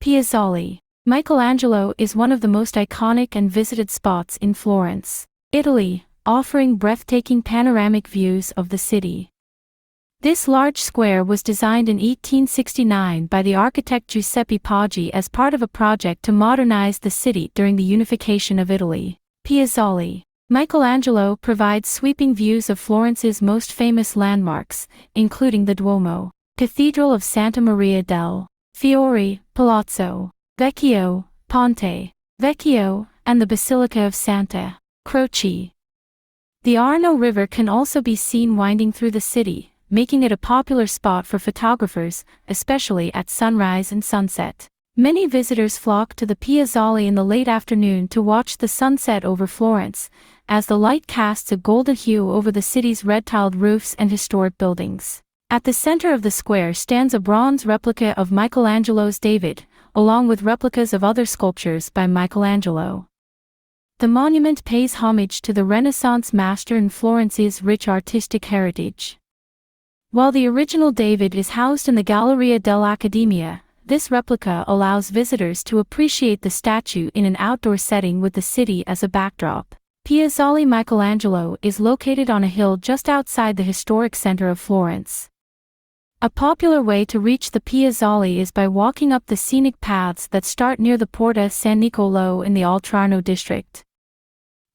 Piazzale. Michelangelo is one of the most iconic and visited spots in Florence, Italy, offering breathtaking panoramic views of the city. This large square was designed in 1869 by the architect Giuseppe Poggi as part of a project to modernize the city during the unification of Italy. Piazzale. Michelangelo provides sweeping views of Florence's most famous landmarks, including the Duomo, Cathedral of Santa Maria del Fiore, Palazzo Vecchio, Ponte Vecchio, and the Basilica of Santa Croce. The Arno River can also be seen winding through the city, making it a popular spot for photographers, especially at sunrise and sunset. Many visitors flock to the Piazzale in the late afternoon to watch the sunset over Florence, as the light casts a golden hue over the city's red-tiled roofs and historic buildings. At the center of the square stands a bronze replica of Michelangelo's David, along with replicas of other sculptures by Michelangelo. The monument pays homage to the Renaissance master and Florence's rich artistic heritage. While the original David is housed in the Galleria dell'Accademia, this replica allows visitors to appreciate the statue in an outdoor setting with the city as a backdrop. Piazzale Michelangelo is located on a hill just outside the historic center of Florence. A popular way to reach the Piazzale is by walking up the scenic paths that start near the Porta San Niccolò in the Oltrarno district.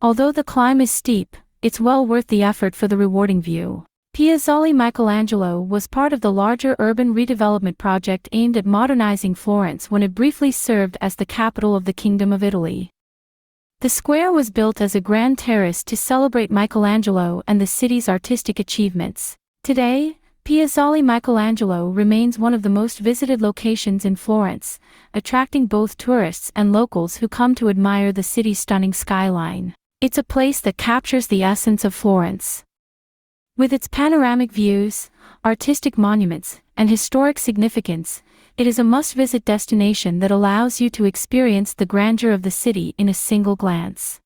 Although the climb is steep, it's well worth the effort for the rewarding view. Piazzale Michelangelo was part of the larger urban redevelopment project aimed at modernizing Florence when it briefly served as the capital of the Kingdom of Italy. The square was built as a grand terrace to celebrate Michelangelo and the city's artistic achievements. Today, Piazzale Michelangelo remains one of the most visited locations in Florence, attracting both tourists and locals who come to admire the city's stunning skyline. It's a place that captures the essence of Florence. With its panoramic views, artistic monuments, and historic significance, it is a must-visit destination that allows you to experience the grandeur of the city in a single glance.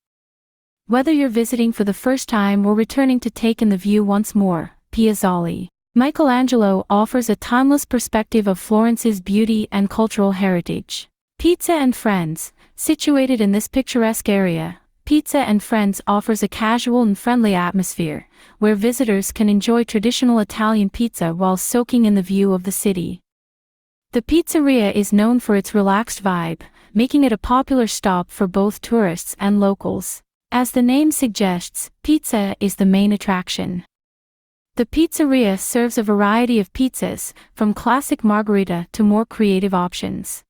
Whether you're visiting for the first time or returning to take in the view once more, Piazzale Michelangelo offers a timeless perspective of Florence's beauty and cultural heritage. Pizza and Friends. Situated in this picturesque area, Pizza and Friends offers a casual and friendly atmosphere, where visitors can enjoy traditional Italian pizza while soaking in the view of the city. The pizzeria is known for its relaxed vibe, making it a popular stop for both tourists and locals. As the name suggests, pizza is the main attraction. The pizzeria serves a variety of pizzas, from classic margherita to more creative options.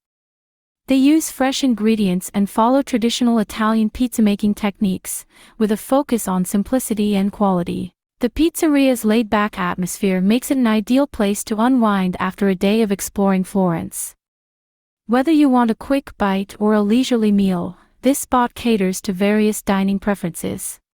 They use fresh ingredients and follow traditional Italian pizza-making techniques, with a focus on simplicity and quality. The pizzeria's laid-back atmosphere makes it an ideal place to unwind after a day of exploring Florence. Whether you want a quick bite or a leisurely meal, this spot caters to various dining preferences.